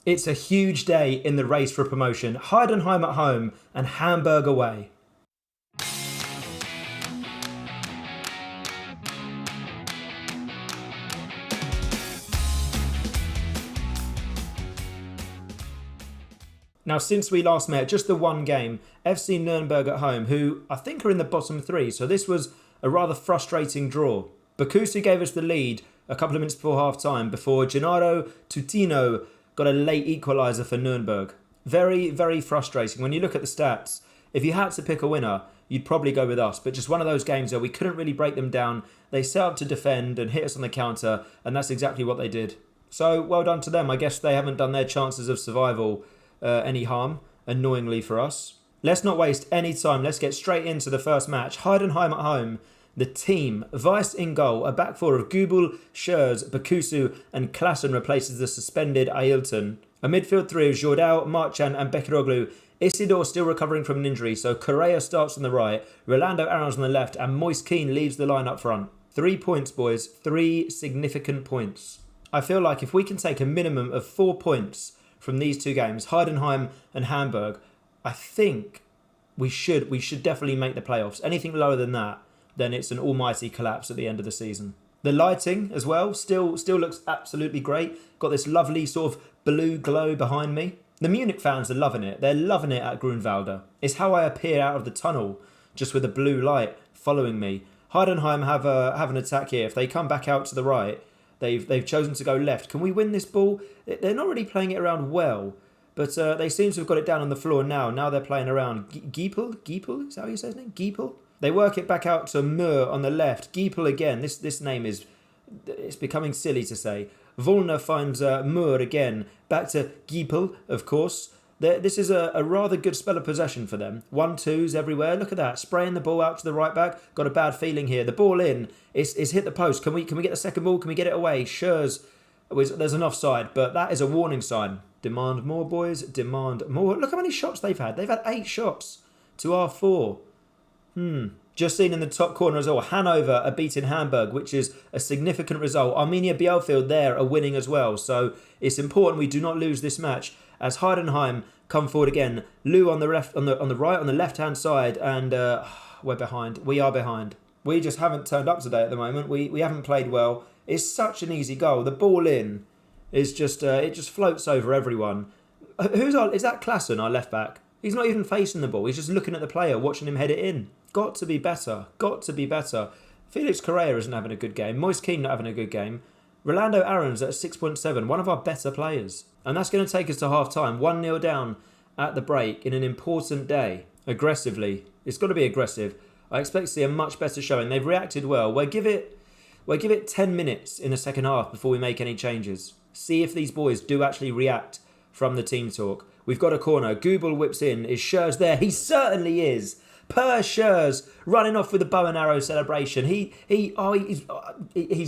It's a huge day in the race for promotion. Heidenheim at home and Hamburg away. Now, since we last met, just the one game, FC Nuremberg at home, who I think are in the bottom three, so this was a rather frustrating draw. Bakusu gave us the lead a couple of minutes before half-time, before Gennaro Tutino got a late equaliser for Nuremberg. Very, very frustrating. When you look at the stats, if you had to pick a winner, you'd probably go with us, but just one of those games where we couldn't really break them down. They set up to defend and hit us on the counter, and that's exactly what they did. So, well done to them. I guess they haven't done their chances of survival any harm, annoyingly for us. Let's not waste any time. Let's get straight into the first match. Heidenheim at home. The team, Weiss in goal, a back four of Gubel, Schurz, Bakusu and Klassen replaces the suspended Ailton. A midfield three of Jordao, Marchand and Bekiroglu. Isidore still recovering from an injury, so Correa starts on the right, Rolando Arons on the left and Moise Keane leaves the line up front. 3 points, boys. 3 significant points. I feel like if we can take a minimum of 4 points from these two games, Heidenheim and Hamburg, I think we should definitely make the playoffs. Anything lower than that, then it's an almighty collapse at the end of the season. The lighting as well still looks absolutely great. Got this lovely sort of blue glow behind me. The Munich fans are loving it. They're loving it at Grunwalder. It's how I appear out of the tunnel, just with a blue light following me. Heidenheim have an attack here. If they come back out to the right, they've chosen to go left. Can we win this ball? They're not really playing it around well, but they seem to have got it down on the floor now. Now they're playing around. Giepel? Is that how you say his name? Giepel? They work it back out to Mur on the left. Giepel again. This name it's becoming silly to say. Volner finds Mur again. Back to Giepel, of course. This is a rather good spell of possession for them. 1-2s everywhere. Look at that. Spraying the ball out to the right back. Got a bad feeling here. The ball in. It's hit the post. Can we get the second ball? Can we get it away? Schurz. There's an offside, but that is a warning sign. Demand more, boys. Demand more. Look how many shots they've had. They've had 8 shots to our 4. Just seen in the top corner as well, Hanover are beating Hamburg, which is a significant result. Arminia Bielefeld there are winning as well. So it's important we do not lose this match. As Heidenheim come forward again, Lou on the left, on the right, on the left-hand side, and we're behind. We are behind. We just haven't turned up today at the moment. We haven't played well. It's such an easy goal. The ball in is just it just floats over everyone. Is that Klassen, our left back? He's not even facing the ball. He's just looking at the player, watching him head it in. Got to be better. Got to be better. Felix Correa isn't having a good game. Moise Keane not having a good game. Rolando Arons at 6.7, one of our better players. And that's going to take us to half-time. 1-0 down at the break in an important day. Aggressively. It's got to be aggressive. I expect to see a much better showing. They've reacted well. We'll give it 10 minutes in the second half before we make any changes. See if these boys do actually react from the team talk. We've got a corner. Gubel whips in. Is Schurz there? He certainly is. Per Schurz running off with a bow and arrow celebration. He's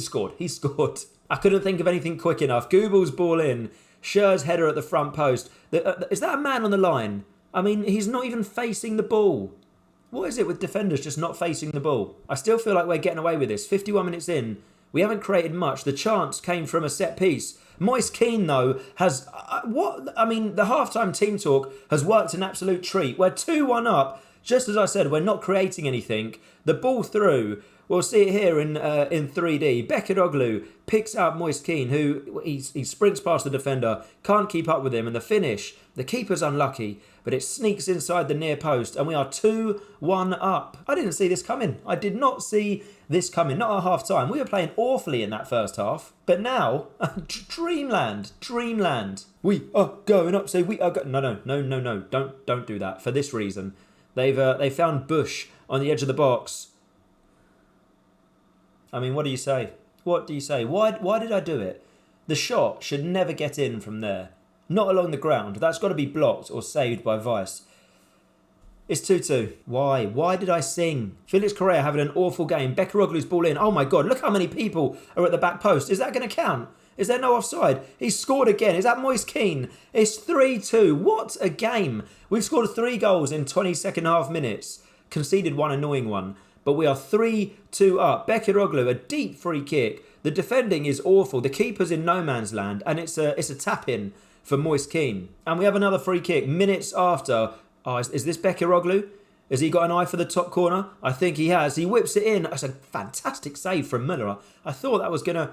scored. He's scored. I couldn't think of anything quick enough. Gubel's ball in. Schurz header at the front post. Is that a man on the line? I mean, he's not even facing the ball. What is it with defenders just not facing the ball? I still feel like we're getting away with this. 51 minutes in. We haven't created much. The chance came from a set piece. Moise Keane, though, has... the half-time team talk has worked an absolute treat. We're 2-1 up. Just as I said, we're not creating anything. The ball through. We'll see it here in 3D. BEKIROGLU picks out Moise Keane, who he sprints past the defender, can't keep up with him, and the finish, the keeper's unlucky, but it sneaks inside the near post, and we are 2-1 up. I didn't see this coming. I did not see this coming. Not at half-time. We were playing awfully in that first half, but now, dreamland. We are going up. Say we are going. No. Don't do that. For this reason. They found Bush on the edge of the box. I mean, what do you say? What do you say? Why did I do it? The shot should never get in from there. Not along the ground. That's got to be blocked or saved by Weiss. It's 2-2. Why? Why did I sing? Felix Correa having an awful game. Bekiroglu's ball in. Oh my God, look how many people are at the back post. Is that going to count? Is there no offside? He's scored again. Is that Moise Keane? It's 3-2. What a game. We've scored 3 goals in 20 second half minutes. Conceded one annoying one. But we are 3-2 up. Bekiroglu, a deep free kick. The defending is awful. The keeper's in no man's land. And it's a tap-in for Moise Kean. And we have another free kick minutes after. Oh, is this BEKIROGLU? Has he got an eye for the top corner? I think he has. He whips it in. That's a fantastic save from Müller. I thought that was going to...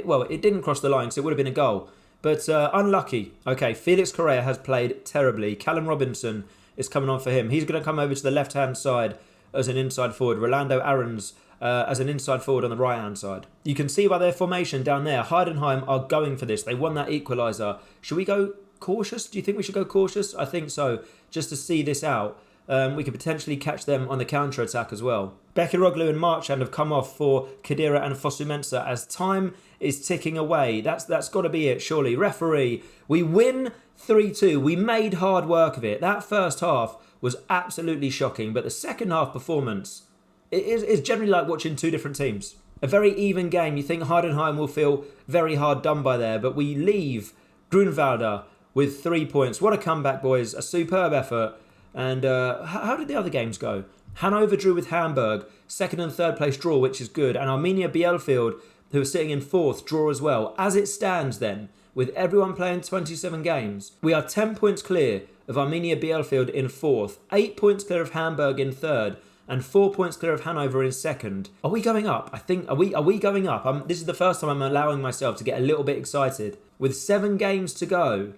Well, it didn't cross the line, so it would have been a goal. But unlucky. Okay, Felix Correa has played terribly. Callum Robinson is coming on for him. He's going to come over to the left-hand side as an inside forward. Rolando Aarons as an inside forward on the right-hand side. You can see by their formation down there, Heidenheim are going for this. They won that equaliser. Should we go cautious? Do you think we should go cautious? I think so, just to see this out. We could potentially catch them on the counter-attack as well. BEKIROGLU and Marchand have come off for Khedira and Fosu-Mensah as time is ticking away. That's got to be it, surely. Referee, we win 3-2. We made hard work of it. That first half was absolutely shocking, but the second half performance is generally like watching two different teams. A very even game. You think Heidenheim will feel very hard done by there, but we leave Grunwalder with 3 points. What a comeback, boys. A superb effort. And how did the other games go? Hanover drew with Hamburg, second and third place draw, which is good. And Arminia Bielefeld, who are sitting in fourth, draw as well. As it stands then, with everyone playing 27 games, we are 10 points clear of Arminia Bielefeld in fourth, 8 points clear of Hamburg in third, and 4 points clear of Hanover in second. Are we going up? I think, are we going up? This is the first time I'm allowing myself to get a little bit excited. With 7 games to go,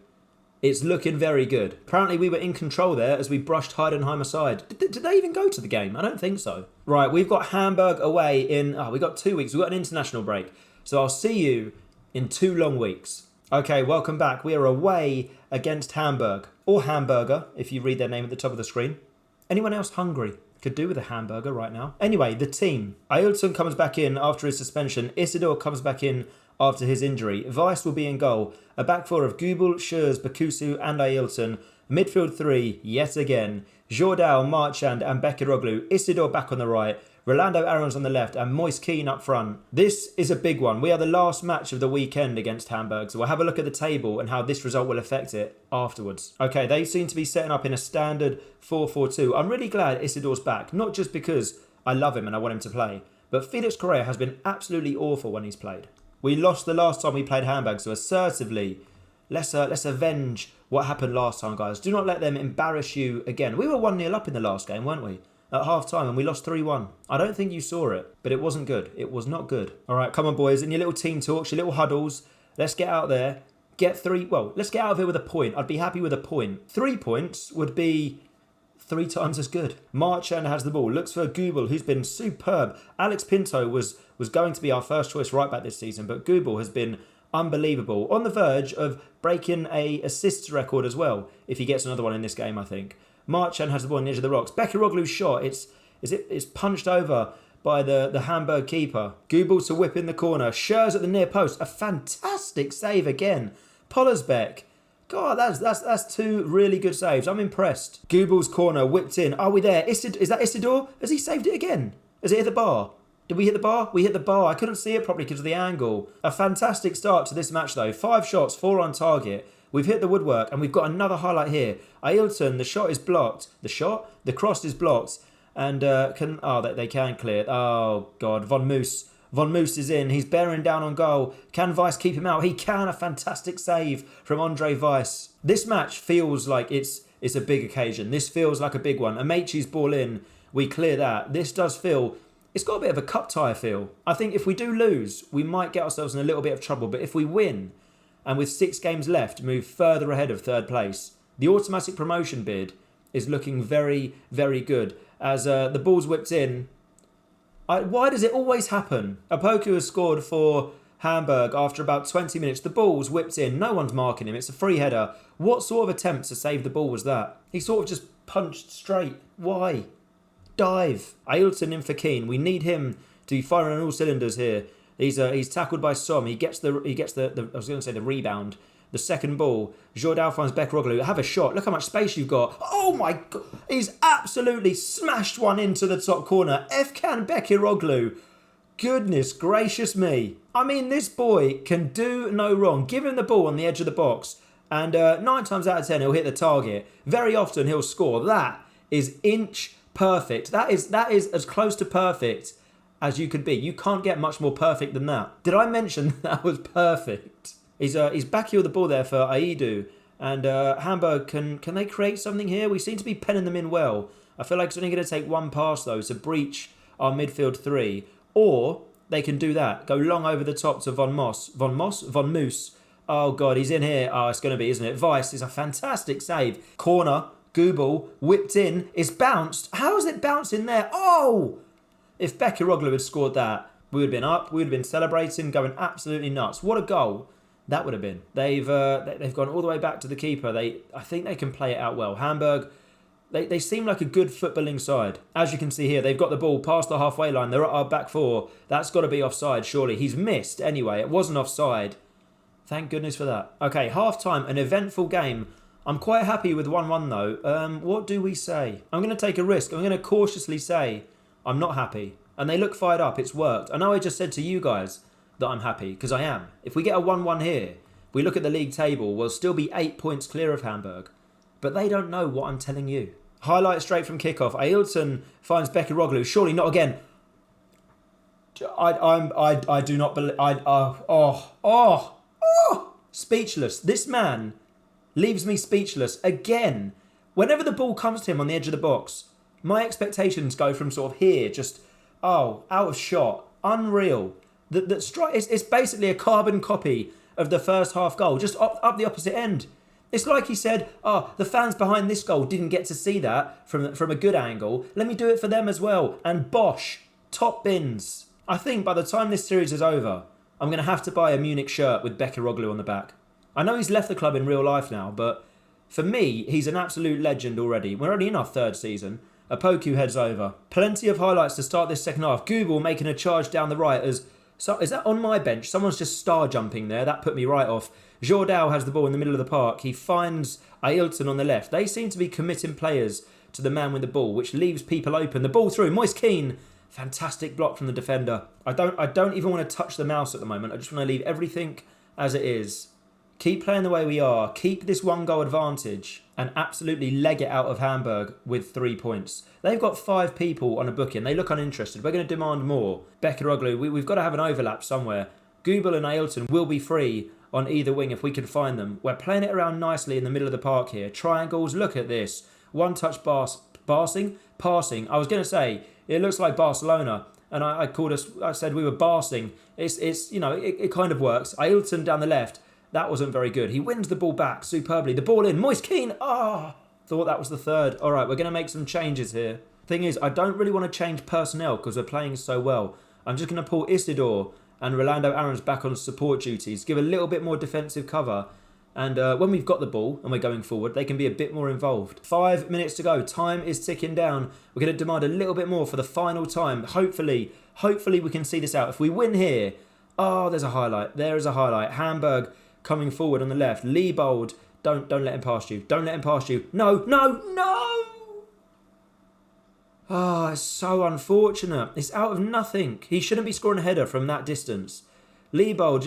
it's looking very good. Apparently we were in control there as we brushed Heidenheim aside. Did they even go to the game? I don't think so. Right, we've got Hamburg away in... we've got 2 weeks. We've got an international break. So I'll see you in 2 long weeks. Okay, welcome back. We are away against Hamburg. Or Hamburger, if you read their name at the top of the screen. Anyone else hungry? Could do with a hamburger right now. Anyway, the team. Ailton comes back in after his suspension. Isidore comes back in after his injury. Weiss will be in goal. A back four of Gubel, Schurz, Bakusu and Ailton. Midfield 3, yet again. Jordal, Marchand and BEKIROGLU. Isidore back on the right. Rolando Aarons on the left and Moise Kean up front. This is a big one. We are the last match of the weekend against Hamburg, so we'll have a look at the table and how this result will affect it afterwards. Okay, they seem to be setting up in a standard 4-4-2. I'm really glad Isidore's back, not just because I love him and I want him to play, but Felix Correa has been absolutely awful when he's played. We lost the last time we played Hamburg, so assertively, let's avenge what happened last time, guys. Do not let them embarrass you again. We were 1-0 up in the last game, weren't we? At half-time, and we lost 3-1. I don't think you saw it, but it wasn't good. It was not good. All right, come on, boys. In your little team talks, your little huddles, let's get out there. Let's get out of here with a point. I'd be happy with a point. 3 points would be 3 times as good. Marchand has the ball. Looks for Gubel, who's been superb. Alex Pinto was going to be our first choice right back this season, but Gubel has been unbelievable. On the verge of breaking a assists record as well, if he gets another one in this game, I think. Marchand has the ball on the edge of the rocks. BEKIROGLU's shot, it's punched over by the Hamburg keeper. Gubel to whip in the corner. Schurz at the near post. A fantastic save again. Pollersbeck. God, that's 2 really good saves. I'm impressed. Gubel's corner whipped in. Are we there? Is that Isidore? Has he saved it again? Has it hit the bar? Did we hit the bar? We hit the bar. I couldn't see it properly because of the angle. A fantastic start to this match though. 5 shots, 4 on target. We've hit the woodwork and we've got another highlight here. Ailton, the shot is blocked. The cross is blocked. And they can clear it. Oh, God. Von Moos is in. He's bearing down on goal. Can Weiss keep him out? He can. A fantastic save from Andre Weiss. This match feels like it's a big occasion. This feels like a big one. Amechi's ball in. We clear that. This does feel... It's got a bit of a cup tie feel. I think if we do lose, we might get ourselves in a little bit of trouble. But if we win... and with 6 games left, move further ahead of third place. The automatic promotion bid is looking very, very good. As the ball's whipped in. Why does it always happen? Apoku has scored for Hamburg after about 20 minutes. The ball's whipped in. No one's marking him. It's a free header. What sort of attempt to save the ball was that? He sort of just punched straight. Why? Dive. Ailton in for Kean. We need him to be firing on all cylinders here. He's tackled by Som. He gets the I was going to say the rebound. The second ball. Jordal finds BEKIROGLU. Have a shot. Look how much space you've got. Oh my God. He's absolutely smashed one into the top corner. Efkan BEKIROGLU. Goodness gracious me. I mean, this boy can do no wrong. Give him the ball on the edge of the box. And 9 times out of 10, he'll hit the target. Very often, he'll score. That is inch perfect. That is as close to perfect as you could be. You can't get much more perfect than that. Did I mention that was perfect? He's backheeled the ball there for Aidu. And Hamburg, can they create something here? We seem to be penning them in well. I feel like it's only going to take one pass, though, to breach our midfield three. Or they can do that. Go long over the top to Von Moos. Oh, God, he's in here. Oh, it's going to be, isn't it? Weiss is a fantastic save. Corner, Goobel, whipped in. It's bounced. How is it bouncing there? Oh! If BEKIROGLU had scored that, we would have been up. We would have been celebrating, going absolutely nuts. What a goal that would have been. They've gone all the way back to the keeper. I think they can play it out well. Hamburg, they seem like a good footballing side. As you can see here, they've got the ball past the halfway line. They're at our back four. That's got to be offside, surely. He's missed anyway. It wasn't offside. Thank goodness for that. Okay, half-time, an eventful game. I'm quite happy with 1-1 though. What do we say? I'm going to take a risk. I'm going to cautiously say I'm not happy. And they look fired up. It's worked. I know I just said to you guys that I'm happy, because I am. If we get a 1-1 here, we look at the league table, we'll still be 8 points clear of Hamburg. But they don't know what I'm telling you. Highlight straight from kickoff. Ailton finds BEKIROGLU. Surely not again. I do not believe. Speechless. This man leaves me speechless again. Whenever the ball comes to him on the edge of the box, my expectations go from sort of here, just out of shot, unreal. It's basically a carbon copy of the first half goal, just up the opposite end. It's like he said, the fans behind this goal didn't get to see that from a good angle. Let me do it for them as well. And bosh, top bins. I think by the time this series is over, I'm going to have to buy a Munich shirt with BEKIROGLU on the back. I know he's left the club in real life now, but for me, he's an absolute legend already. We're only in our third season. Apoku heads over. Plenty of highlights to start this second half. Goobel making a charge down the right as... So is that on my bench? Someone's just star jumping there. That put me right off. Jourdau has the ball in the middle of the park. He finds Ailton on the left. They seem to be committing players to the man with the ball, which leaves people open. The ball through. Moise Kean. Fantastic block from the defender. I don't even want to touch the mouse at the moment. I just want to leave everything as it is. Keep playing the way we are. Keep this 1-goal advantage and absolutely leg it out of Hamburg with 3 points. They've got 5 people on a booking. They look uninterested. We're going to demand more. BEKIROGLU, we've got to have an overlap somewhere. Goobel and Ailton will be free on either wing if we can find them. We're playing it around nicely in the middle of the park here. Triangles, look at this. One-touch passing. I was going to say, it looks like Barcelona. And I said we were barsing. It's you know, it kind of works. Ailton down the left. That wasn't very good. He wins the ball back superbly. The ball in. Moise Kean. Thought that was the third. All right, we're going to make some changes here. Thing is, I don't really want to change personnel because we're playing so well. I'm just going to pull Isidore and Rolando Aarons back on support duties. Give a little bit more defensive cover. And when we've got the ball and we're going forward, they can be a bit more involved. 5 minutes to go. Time is ticking down. We're going to demand a little bit more for the final time. Hopefully we can see this out. If we win here... there's a highlight. There is a highlight. Hamburg... coming forward on the left. Liebold, don't let him past you. Don't let him past you. No. It's so unfortunate. It's out of nothing. He shouldn't be scoring a header from that distance. Liebold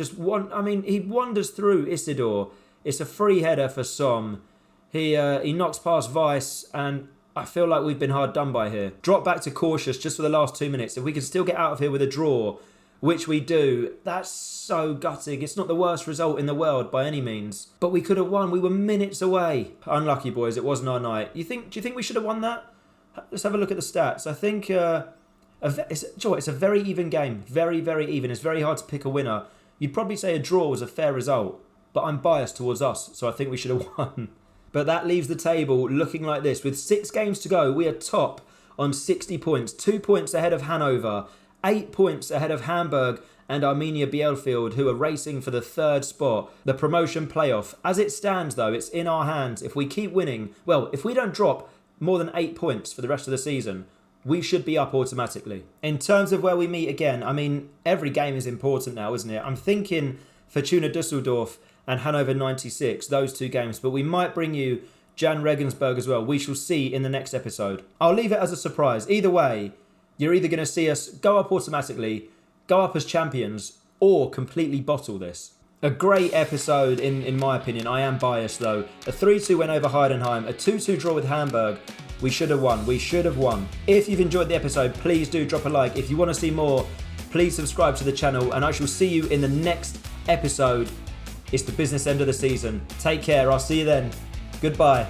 he wanders through Isidore. It's a free header for Somme. He knocks past Weiss, and I feel like we've been hard done by here. Drop back to cautious just for the last 2 minutes. If we can still get out of here with a draw, which we do, that's so gutting. It's not the worst result in the world by any means. But we could have won. We were minutes away. Unlucky, boys. It wasn't our night. Do you think we should have won that? Let's have a look at the stats. I think it's a very even game. Very, very even. It's very hard to pick a winner. You'd probably say a draw was a fair result. But I'm biased towards us, so I think we should have won. But that leaves the table looking like this. With 6 games to go, we are top on 60 points. 2 points ahead of Hanover. 8 points ahead of Hamburg and Arminia Bielefeld, who are racing for the 3rd spot, the promotion playoff. As it stands, though, it's in our hands. If we keep winning, if we don't drop more than 8 points for the rest of the season, we should be up automatically. In terms of where we meet again, every game is important now, isn't it? I'm thinking Fortuna Düsseldorf and Hannover 96, those 2 games, but we might bring you Jan Regensburg as well. We shall see in the next episode. I'll leave it as a surprise. Either way, you're either going to see us go up automatically, go up as champions, or completely bottle this. A great episode, in my opinion. I am biased, though. A 3-2 win over Heidenheim, a 2-2 draw with Hamburg. We should have won. If you've enjoyed the episode, please do drop a like. If you want to see more, please subscribe to the channel, and I shall see you in the next episode. It's the business end of the season. Take care. I'll see you then. Goodbye.